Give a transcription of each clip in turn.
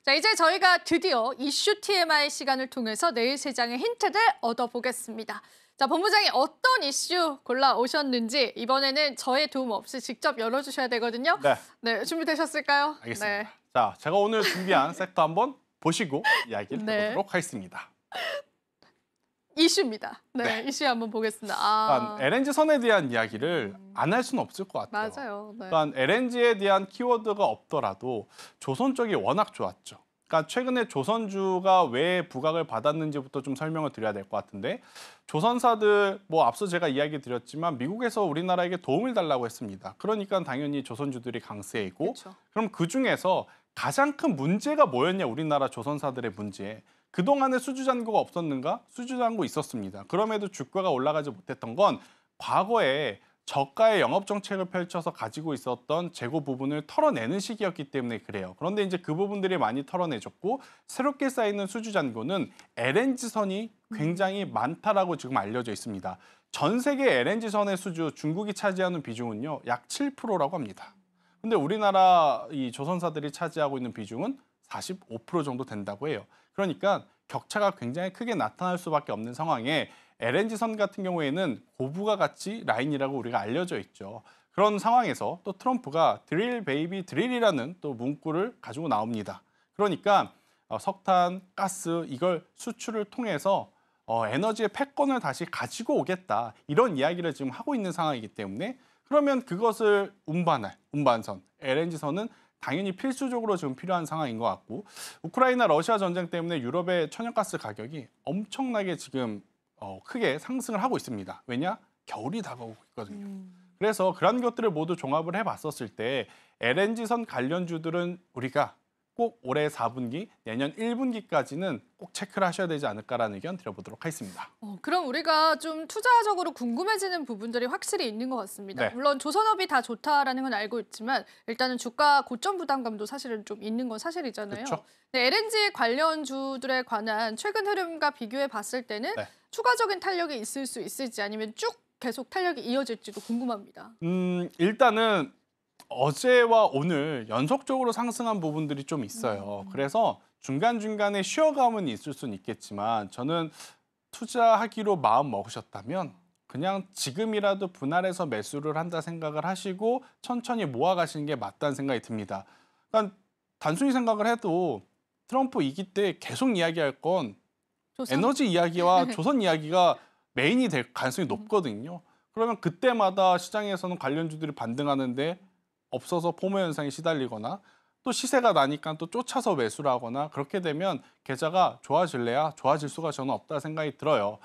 자, 이제 저희가 드디어 이슈 TMI 시간을 통해서 내일 시장의 힌트를 얻어보겠습니다. 자, 본부장이 어떤 이슈 골라오셨는지 이번에는 저의 도움 없이 직접 열어주셔야 되거든요. 네, 준비되셨을까요? 알겠습니다. 네. 자, 제가 오늘 준비한 섹터 한번 보시고 이야기를 해보도록 하겠습니다. 이슈입니다. 네, 이슈 한번 보겠습니다. 그러니까 LNG 선에 대한 이야기를 안 할 수는 없을 것 같아요. 맞아요. 네. 그러니까 LNG에 대한 키워드가 없더라도 조선 쪽이 워낙 좋았죠. 그러니까 최근에 조선주가 왜 부각을 받았는지부터 좀 설명을 드려야 될 것 같은데, 조선사들 앞서 제가 이야기 드렸지만 미국에서 우리나라에게 도움을 달라고 했습니다. 그러니까 당연히 조선주들이 강세이고, 그쵸. 그럼 그중에서 가장 큰 문제가 뭐였냐, 우리나라 조선사들의 문제. 그동안에 수주잔고가 없었는가? 수주잔고 있었습니다. 그럼에도 주가가 올라가지 못했던 건 과거에 저가의 영업 정책을 펼쳐서 가지고 있었던 재고 부분을 털어내는 시기였기 때문에 그래요. 그런데 이제 그 부분들이 많이 털어내졌고, 새롭게 쌓이는 수주 잔고는 LNG선이 굉장히 많다라고 지금 알려져 있습니다. 전 세계 LNG선의 수주 중국이 차지하는 비중은요, 약 7%라고 합니다. 근데 우리나라 이 조선사들이 차지하고 있는 비중은 45% 정도 된다고 해요. 그러니까 격차가 굉장히 크게 나타날 수밖에 없는 상황에 LNG선 같은 경우에는 고부가 가치 라인이라고 우리가 알려져 있죠. 그런 상황에서 또 트럼프가 드릴 베이비 드릴이라는 또 문구를 가지고 나옵니다. 그러니까 석탄, 가스 이걸 수출을 통해서 에너지의 패권을 다시 가지고 오겠다, 이런 이야기를 지금 하고 있는 상황이기 때문에, 그러면 그것을 운반선, LNG선은 당연히 필수적으로 지금 필요한 상황인 것 같고, 우크라이나 러시아 전쟁 때문에 유럽의 천연가스 가격이 엄청나게 지금 크게 상승을 하고 있습니다. 왜냐? 겨울이 다가오고 있거든요. 그래서 그런 것들을 모두 종합을 해봤었을 때 LNG선 관련주들은 우리가 꼭 올해 4분기, 내년 1분기까지는 꼭 체크를 하셔야 되지 않을까라는 의견 드려보도록 하겠습니다. 그럼 우리가 좀 투자적으로 궁금해지는 부분들이 확실히 있는 것 같습니다. 네. 물론 조선업이 다 좋다라는 건 알고 있지만 일단은 주가 고점 부담감도 사실은 좀 있는 건 사실이잖아요. 그렇죠. 네, LNG 관련주들에 관한 최근 흐름과 비교해 봤을 때는 추가적인 탄력이 있을 수 있을지, 아니면 쭉 계속 탄력이 이어질지도 궁금합니다. 일단은 어제와 오늘 연속적으로 상승한 부분들이 좀 있어요. 그래서 중간중간에 쉬어감은 있을 수는 있겠지만, 저는 투자하기로 마음 먹으셨다면 그냥 지금이라도 분할해서 매수를 한다 생각을 하시고 천천히 모아가시는 게 맞다는 생각이 듭니다. 그러니까 단순히 생각을 해도 트럼프 2기 때 계속 이야기할 건 에너지 이야기와 조선 이야기가 메인이 될 가능성이 높거든요. 그러면 그때마다 시장에서는 관련주들이 반등하는데 없어서 포모 현상에 시달리거나, 또 시세가 나니까 또 쫓아서 매수를 하거나, 그렇게 되면 계좌가 좋아질래야 좋아질 수가 저는 없다 생각이 들어요.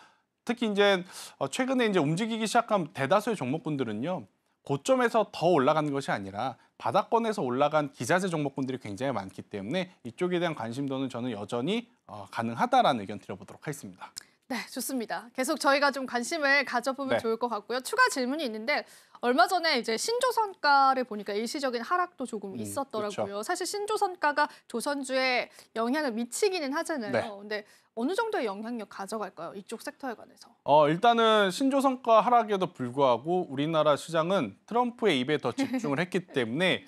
특히 이제 최근에 이제 움직이기 시작한 대다수의 종목군들은요, 고점에서 더 올라가는 것이 아니라 바닥권에서 올라간 기자재 종목군들이 굉장히 많기 때문에 이쪽에 대한 관심도는 저는 여전히 가능하다라는 의견 드려보도록 하겠습니다. 네, 좋습니다. 계속 저희가 좀 관심을 가져보면 좋을 것 같고요. 추가 질문이 있는데, 얼마 전에 이제 신조선가를 보니까 일시적인 하락도 조금 있었더라고요. 그렇죠. 사실 신조선가가 조선주에 영향을 미치기는 하잖아요. 네. 근데 어느 정도의 영향력 가져갈까요? 이쪽 섹터에 관해서. 일단은 신조선가 하락에도 불구하고 우리나라 시장은 트럼프의 입에 더 집중을 했기 때문에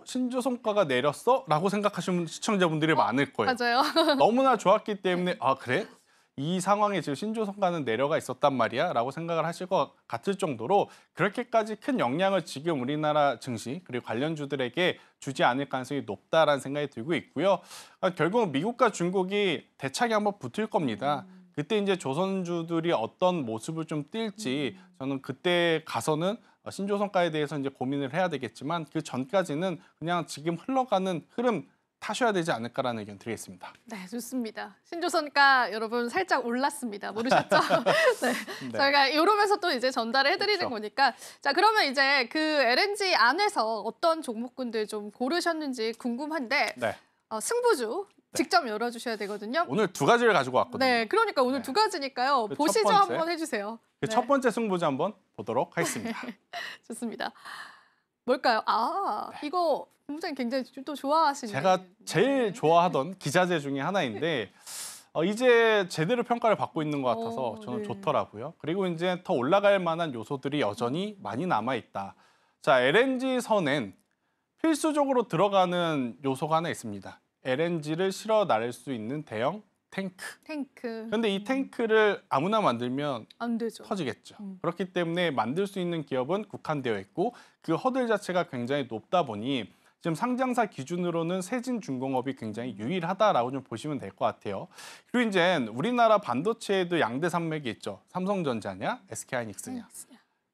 신조선가가 내렸어? 라고 생각하시는 시청자분들이 많을 거예요. 맞아요. 너무나 좋았기 때문에 그래? 이 상황에 지금 신조선가는 내려가 있었단 말이야? 라고 생각을 하실 것 같을 정도로 그렇게까지 큰 영향을 지금 우리나라 증시 그리고 관련주들에게 주지 않을 가능성이 높다라는 생각이 들고 있고요. 결국은 미국과 중국이 대차게 한번 붙을 겁니다. 그때 이제 조선주들이 어떤 모습을 좀 띨지 저는 그때 가서는 신조선가에 대해서 이제 고민을 해야 되겠지만, 그 전까지는 그냥 지금 흘러가는 흐름 타셔야 되지 않을까라는 의견 드리겠습니다. 네, 좋습니다. 신조선가 여러분 살짝 올랐습니다. 모르셨죠? 네. 저희가 이러면서 또 이제 전달을 해드리는 거니까. 자, 그러면 이제 그 LNG 안에서 어떤 종목군들 좀 고르셨는지 궁금한데, 승부주 직접 열어주셔야 되거든요. 오늘 두 가지를 가지고 왔거든요. 네, 그러니까 오늘 두 가지니까요. 보시죠 한번 해주세요. 첫 번째 승부주 한번 보도록 하겠습니다. 좋습니다. 뭘까요? 이거 본부장님 굉장히 또 좋아하시네요. 제가 제일 좋아하던 기자재 중에 하나인데 이제 제대로 평가를 받고 있는 것 같아서 저는 좋더라고요. 그리고 이제 더 올라갈 만한 요소들이 여전히 많이 남아있다. 자, LNG 선엔 필수적으로 들어가는 요소가 하나 있습니다. LNG를 실어 나를 수 있는 대형 탱크. 탱크. 그런데 이 탱크를 아무나 만들면 안 되죠. 터지겠죠. 그렇기 때문에 만들 수 있는 기업은 국한되어 있고 그 허들 자체가 굉장히 높다 보니 지금 상장사 기준으로는 세진중공업이 굉장히 유일하다라고 좀 보시면 될 것 같아요. 그리고 이제 우리나라 반도체에도 양대 산맥이 있죠. 삼성전자냐, SK하이닉스냐.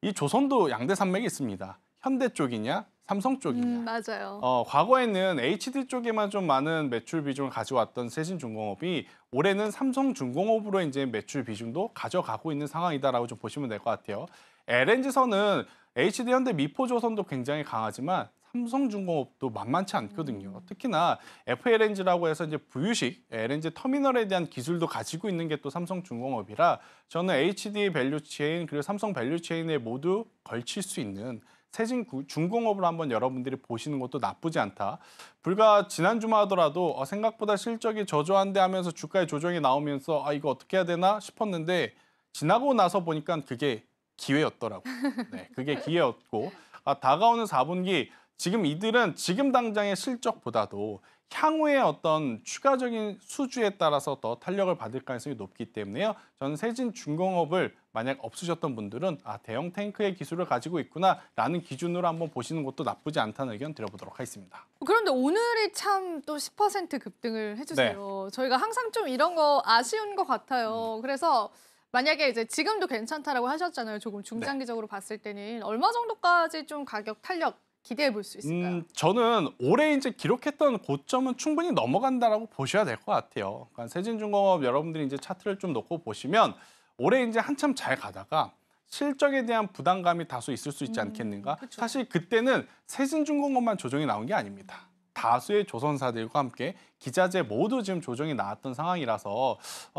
이 조선도 양대 산맥이 있습니다. 현대 쪽이냐, 삼성 쪽이냐. 맞아요. 과거에는 HD 쪽에만 좀 많은 매출 비중을 가져왔던 세진중공업이 올해는 삼성중공업으로 이제 매출 비중도 가져가고 있는 상황이다라고 좀 보시면 될 것 같아요. LNG선은 HD, 현대, 미포조선도 굉장히 강하지만 삼성중공업도 만만치 않거든요. 특히나 FLNG라고 해서 이제 부유식 LNG 터미널에 대한 기술도 가지고 있는 게 또 삼성중공업이라 저는 HD 밸류체인 그리고 삼성 밸류체인에 모두 걸칠 수 있는 세진중공업을 한번 여러분들이 보시는 것도 나쁘지 않다. 불과 지난 주말 하더라도 생각보다 실적이 저조한데 하면서 주가의 조정이 나오면서 이거 어떻게 해야 되나 싶었는데 지나고 나서 보니까 그게 기회였더라고요. 네, 그게 기회였고 다가오는 4분기 지금 이들은 지금 당장의 실적보다도 향후의 어떤 추가적인 수주에 따라서 더 탄력을 받을 가능성이 높기 때문에요. 저는 세진중공업을 만약 없으셨던 분들은 대형 탱크의 기술을 가지고 있구나라는 기준으로 한번 보시는 것도 나쁘지 않다는 의견 드려보도록 하겠습니다. 그런데 오늘이 참 또 10% 급등을 해주세요. 저희가 항상 좀 이런 거 아쉬운 것 같아요. 그래서 만약에 이제 지금도 괜찮다라고 하셨잖아요. 조금 중장기적으로 봤을 때는 얼마 정도까지 좀 가격 탄력 기대해 볼 수 있을까요? 저는 올해 이제 기록했던 고점은 충분히 넘어간다라고 보셔야 될 것 같아요. 그러니까 세진중공업 여러분들이 이제 차트를 좀 놓고 보시면 올해 이제 한참 잘 가다가 실적에 대한 부담감이 다소 있을 수 있지 않겠는가? 그쵸. 사실 그때는 세진중공업만 조정이 나온 게 아닙니다. 다수의 조선사들과 함께 기자재 모두 지금 조정이 나왔던 상황이라서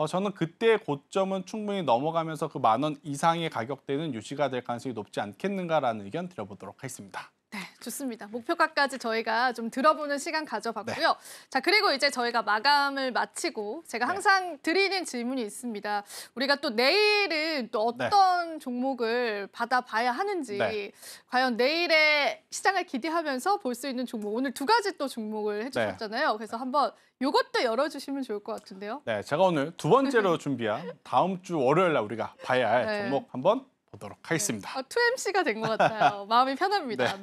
저는 그때의 고점은 충분히 넘어가면서 그 10,000원 이상의 가격대는 유지가 될 가능성이 높지 않겠는가라는 의견 드려보도록 하겠습니다. 네, 좋습니다. 목표가까지 저희가 좀 들어보는 시간 가져봤고요. 자, 그리고 이제 저희가 마감을 마치고 제가 항상 드리는 질문이 있습니다. 우리가 또 내일은 또 어떤 종목을 받아봐야 하는지 과연 내일의 시장을 기대하면서 볼 수 있는 종목 오늘 2가지 또 종목을 해주셨잖아요. 그래서 한번 이것도 열어주시면 좋을 것 같은데요. 네, 제가 오늘 2번째로 준비한 다음 주 월요일 날 우리가 봐야 할 종목 한번 보도록 하겠습니다. 2MC가 된 것 같아요. 마음이 편합니다.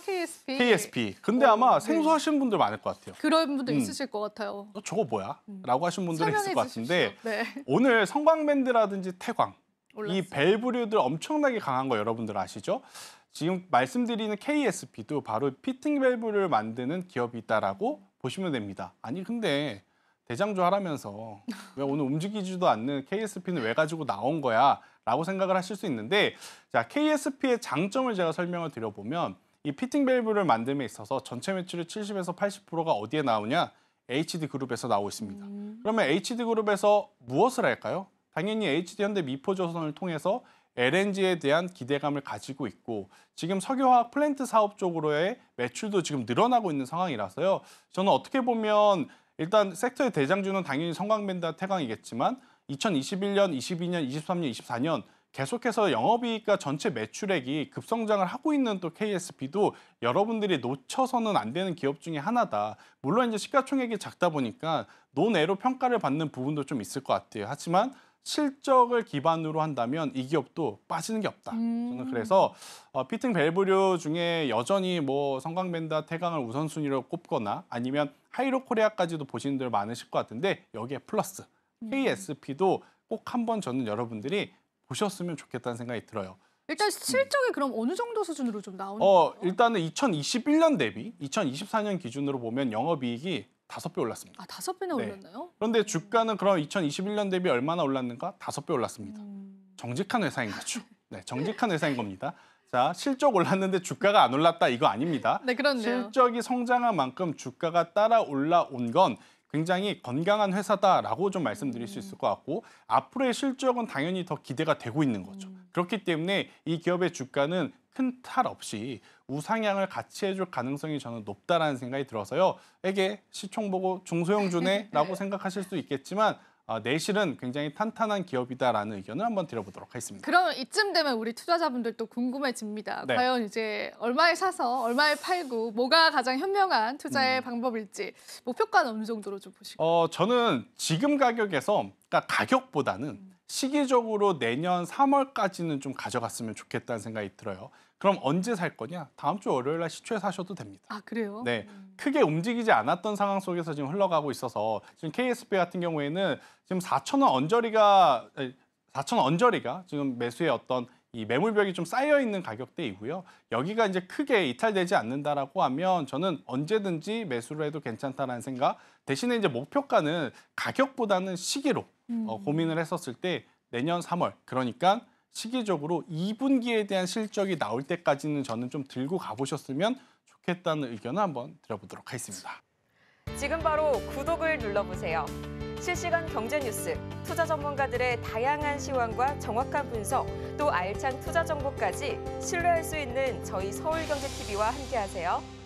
KSP. KSP. 근데 아마 생소하신 분들 많을 것 같아요. 그런 분들 있으실 것 같아요. 저거 뭐야? 라고 하신 분들이 있을 것 같은데 주십시오. 오늘 성광밴드라든지 태광 올랐어요. 이 밸브류들 엄청나게 강한 거 여러분들 아시죠? 지금 말씀드리는 KSP도 바로 피팅 밸브를 만드는 기업이다라고 보시면 됩니다. 아니 근데 대장주 하라면서 왜 오늘 움직이지도 않는 KSP는 왜 가지고 나온 거야? 라고 생각을 하실 수 있는데 자 KSP의 장점을 제가 설명을 드려보면 이 피팅 밸브를 만듦에 있어서 전체 매출의 70에서 80%가 어디에 나오냐? HD그룹에서 나오고 있습니다. 그러면 HD그룹에서 무엇을 할까요? 당연히 HD현대 미포조선을 통해서 LNG에 대한 기대감을 가지고 있고 지금 석유화학 플랜트 사업 쪽으로의 매출도 지금 늘어나고 있는 상황이라서요. 저는 어떻게 보면 일단 섹터의 대장주는 당연히 성광밴드와 태광이겠지만 2021년, 22년, 23년, 24년 계속해서 영업이익과 전체 매출액이 급성장을 하고 있는 또 KSP도 여러분들이 놓쳐서는 안 되는 기업 중에 하나다. 물론 이제 시가총액이 작다 보니까 논외로 평가를 받는 부분도 좀 있을 것 같아요. 하지만 실적을 기반으로 한다면 이 기업도 빠지는 게 없다. 저는 그래서 피팅 밸브류 중에 여전히 뭐 성광밴드와 태광을 우선순위로 꼽거나 아니면 하이로코리아까지도 보시는 분들 많으실 것 같은데 여기에 플러스 KSP도 꼭 한번 저는 여러분들이 보셨으면 좋겠다는 생각이 들어요. 일단 실적이 그럼 어느 정도 수준으로 좀 나오는 거예요? 일단은 2021년 대비 2024년 기준으로 보면 영업이익이 5배 올랐습니다. 5배나 올랐나요? 그런데 주가는 그럼 2021년 대비 얼마나 올랐는가? 5배 올랐습니다. 정직한 회사인 거죠. 네, 정직한 회사인 겁니다. 자, 실적 올랐는데 주가가 안 올랐다 이거 아닙니다. 네, 그렇네요. 실적이 성장한 만큼 주가가 따라 올라온 건 굉장히 건강한 회사다라고 좀 말씀드릴 수 있을 것 같고 앞으로의 실적은 당연히 더 기대가 되고 있는 거죠. 그렇기 때문에 이 기업의 주가는 큰 탈 없이 우상향을 같이 해줄 가능성이 저는 높다라는 생각이 들어서요. 에게 시총 보고 중소형 주네라고 생각하실 수 있겠지만 내실은 굉장히 탄탄한 기업이다라는 의견을 한번 드려보도록 하겠습니다. 그러면 이쯤 되면 우리 투자자분들도 궁금해집니다. 네. 과연 이제 얼마에 사서 얼마에 팔고 뭐가 가장 현명한 투자의 방법일지 목표가는 어느 정도로 좀 보시고? 저는 지금 가격에서 그러니까 가격보다는 시기적으로 내년 3월까지는 좀 가져갔으면 좋겠다는 생각이 들어요. 그럼 언제 살 거냐? 다음 주 월요일 날 시초에 사셔도 됩니다. 아 그래요? 네, 크게 움직이지 않았던 상황 속에서 지금 흘러가고 있어서 지금 KSP 같은 경우에는 지금 4,000원 언저리가 지금 매수의 어떤 이 매물벽이 좀 쌓여 있는 가격대이고요. 여기가 이제 크게 이탈되지 않는다라고 하면 저는 언제든지 매수를 해도 괜찮다라는 생각. 대신에 이제 목표가는 가격보다는 시기로 고민을 했었을 때 내년 3월 그러니까 시기적으로 2분기에 대한 실적이 나올 때까지는 저는 좀 들고 가보셨으면 좋겠다는 의견을 한번 드려보도록 하겠습니다. 지금 바로 구독을 눌러보세요. 실시간 경제 뉴스, 투자 전문가들의 다양한 시황과 정확한 분석, 또 알찬 투자 정보까지 신뢰할 수 있는 저희 서울경제TV와 함께하세요.